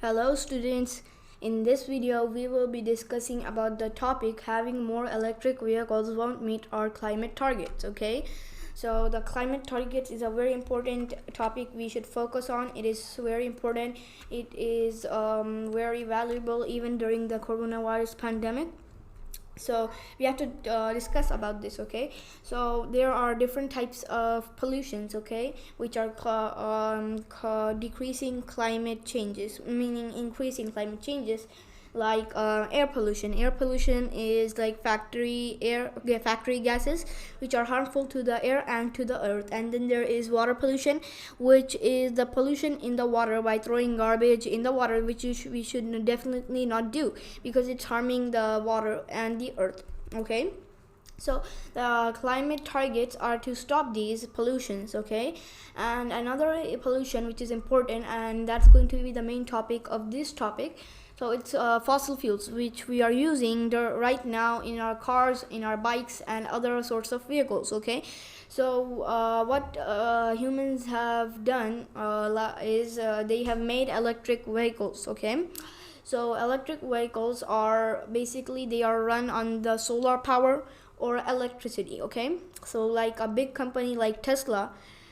Hello students, in this video we will be discussing about the topic having more electric vehicles won't meet our climate targets. Okay, so the climate targets is a very important topic we should focus on. It is very important. It is very valuable even during the coronavirus pandemic. So we have to discuss about this. Okay, so there are different types of pollutions, okay, which are decreasing climate changes, meaning increasing climate changes, like air pollution is like factory gases which are harmful to the air and to the earth. And then there is water pollution, which is the pollution in the water by throwing garbage in the water, which we should definitely not do because it's harming the water and the earth. Okay, so the climate targets are to stop these pollutions. Okay, and another pollution which is important, and that's going to be the main topic of this topic. So it's fossil fuels, which we are using right now in our cars, in our bikes, and other sorts of vehicles. Okay, so what humans have done is they have made electric vehicles. Okay, so electric vehicles are basically they are run on the solar power or electricity. Okay, so like a big company like Tesla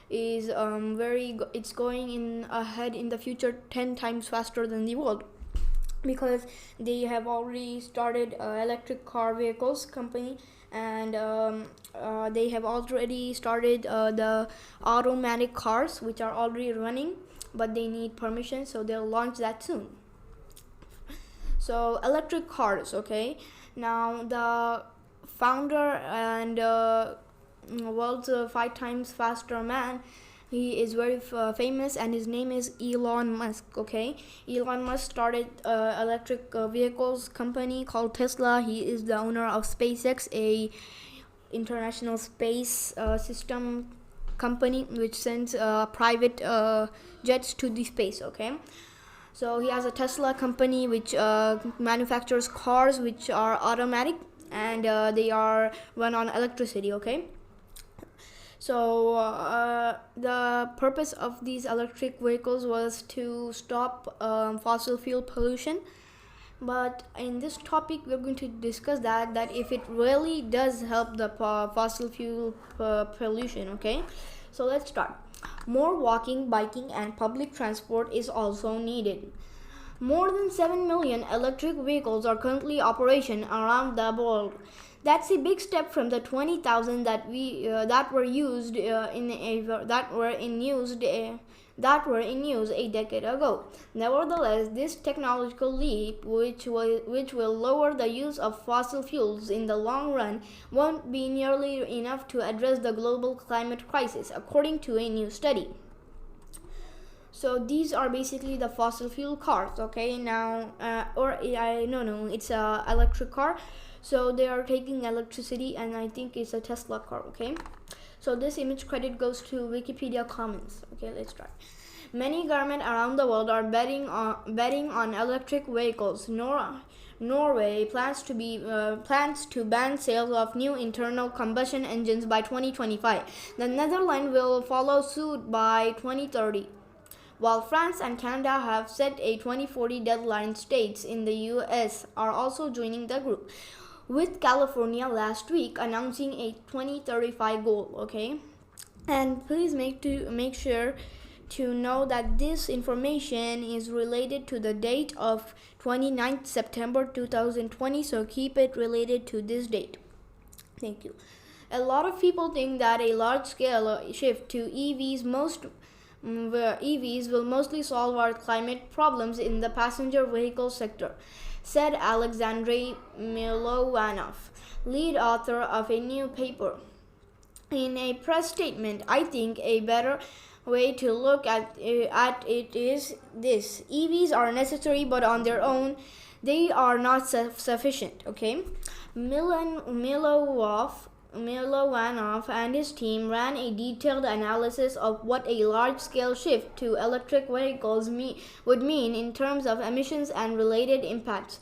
is it's going in ahead in the future 10 times faster than the world, because they have already started electric car vehicles company, and they have already started the automatic cars which are already running, but they need permission, so they'll launch that soon. So electric cars. Okay, now the founder and world's 5 times faster man, he is very famous, and his name is Elon Musk. Okay, Elon Musk started electric vehicles company called Tesla. He is the owner of SpaceX, a international space system company which sends private jets to the space. Okay, so he has a Tesla company which manufactures cars which are automatic, and they are run on electricity. Okay, so the purpose of these electric vehicles was to stop fossil fuel pollution. But in this topic we're going to discuss that if it really does help the fossil fuel pollution. Okay, so let's start. More walking, biking, and public transport is also needed. More than 7 million electric vehicles are currently in operation around the world. That's a big step from the 20,000 that were in use a decade ago. Nevertheless, this technological leap, which will lower the use of fossil fuels in the long run, won't be nearly enough to address the global climate crisis, according to a new study. So these are basically the fossil fuel cars. Okay, now it's a electric car. So they are taking electricity, and I think it's a Tesla car. Okay, so this image credit goes to Wikipedia Commons. Okay, let's try. Many governments around the world are betting on electric vehicles. Norway plans to ban sales of new internal combustion engines by 2025. The Netherlands will follow suit by 2030. While France and Canada have set a 2040 deadline, states in the US are also joining the group, with California last week announcing a 2035 goal. Okay, and please make sure to know that this information is related to the date of 29th September 2020, so keep it related to this date. Thank you. A lot of people think that a large-scale shift to EVs will mostly solve our climate problems in the passenger vehicle sector, said Alexandre Milovanov, lead author of a new paper. In a press statement, I think a better way to look at it is this: EVs are necessary, but on their own, they are not sufficient. Okay, Milovanov and his team ran a detailed analysis of what a large-scale shift to electric vehicles would mean in terms of emissions and related impacts.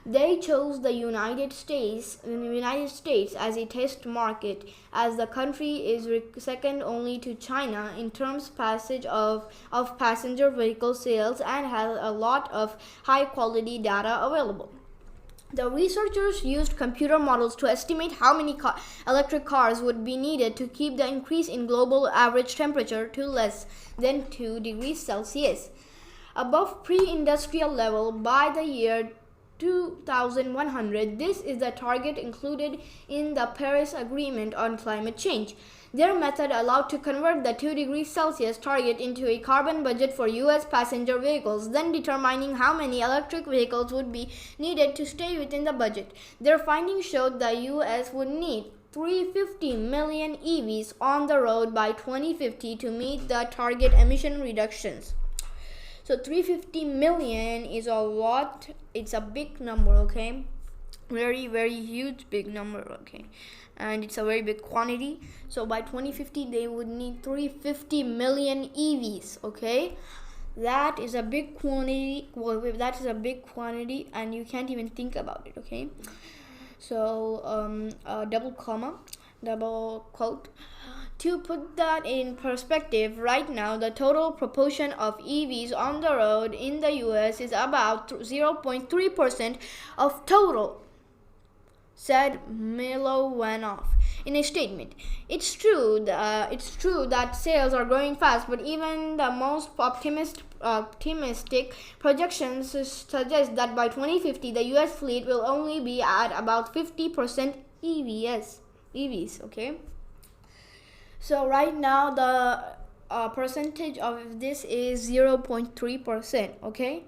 They chose the United States as a test market, as the country is second only to China in terms of passenger vehicle sales and has a lot of high quality data available. The researchers used computer models to estimate how many electric cars would be needed to keep the increase in global average temperature to less than 2 degrees Celsius, above pre-industrial level by the year 2100. This is the target included in the Paris Agreement on Climate Change. Their method allowed to convert the 2 degrees Celsius target into a carbon budget for US passenger vehicles, then determining how many electric vehicles would be needed to stay within the budget. Their findings showed the US would need 350 million EVs on the road by 2050 to meet the target emission reductions. So 350 million is a lot. It's a big number, okay? Very, very huge, big number, okay? And it's a very big quantity. So by 2050, they would need 350 million EVs, okay? That is a big quantity. Well, that is a big quantity, and you can't even think about it, okay? So, double quote. To put that in perspective, right now the total proportion of EVs on the road in the US is about 0.3% of total, said Milovanov in a statement. It's true that sales are growing fast, but even the most optimistic projections suggest that by 2050 the US fleet will only be at about 50% EVs, okay? So right now the percentage of this is 0.3%, okay?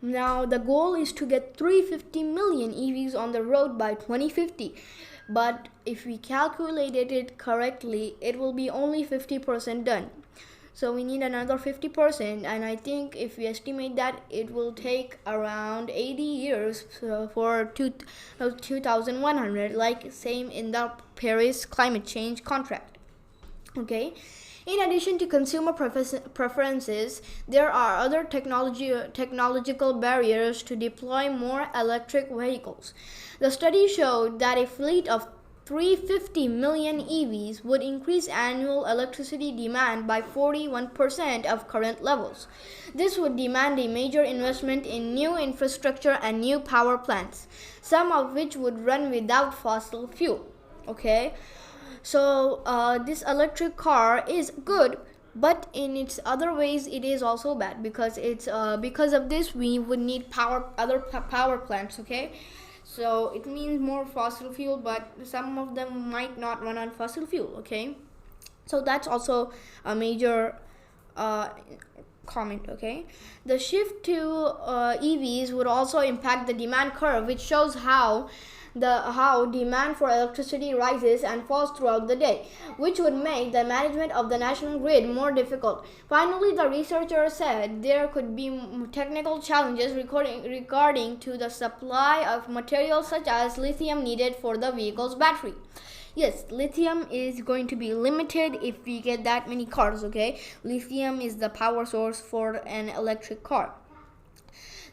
Now the goal is to get 350 million EVs on the road by 2050. But if we calculated it correctly, it will be only 50% done. So we need another 50%, and I think if we estimate that it will take around 80 years for 2100, like same in the Paris climate change contract. Okay. In addition to consumer preferences, there are other technological barriers to deploy more electric vehicles. The study showed that a fleet of 350 million EVs would increase annual electricity demand by 41% of current levels. This would demand a major investment in new infrastructure and new power plants, some of which would run without fossil fuel. Okay, so this electric car is good, but in its other ways it is also bad, because because of this we would need other power plants. Okay, so it means more fossil fuel, but some of them might not run on fossil fuel. Okay, so that's also a major comment. Okay, the shift to EVs would also impact the demand curve, which shows how demand for electricity rises and falls throughout the day, which would make the management of the national grid more difficult. Finally, the researchers said there could be technical challenges regarding to the supply of materials such as lithium needed for the vehicle's battery. Yes, lithium is going to be limited if we get that many cars, okay? Lithium is the power source for an electric car.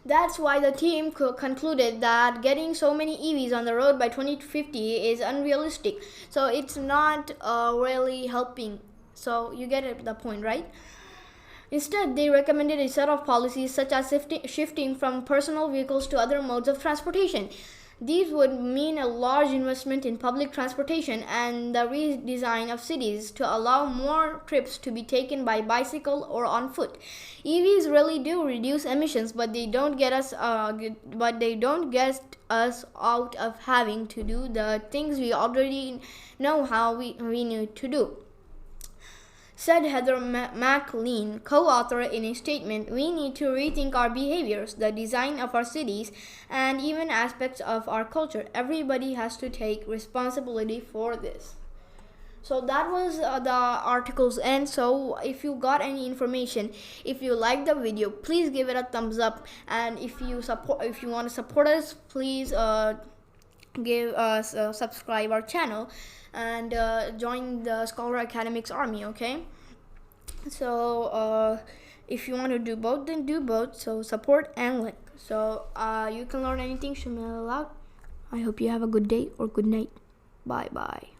That's why the team concluded that getting so many EVs on the road by 2050 is unrealistic. So it's not really helping. So you get the point, right? Instead, they recommended a set of policies such as shifting from personal vehicles to other modes of transportation. These would mean a large investment in public transportation and the redesign of cities to allow more trips to be taken by bicycle or on foot. EVs really do reduce emissions, but they don't get us out of having to do the things we already know how we need to do, said Heather McLean, co-author, in a statement. We need to rethink our behaviors, the design of our cities, and even aspects of our culture. Everybody has to take responsibility for this. So that was the article's end. So if you got any information, if you like the video, please give it a thumbs up, and if you want to support us, please subscribe our channel and join the Scholar Academics Army. Okay, so If you want to do both, then do both. So support and like. So you can learn anything, Shumail Ali. I hope you have a good day or good night. Bye bye.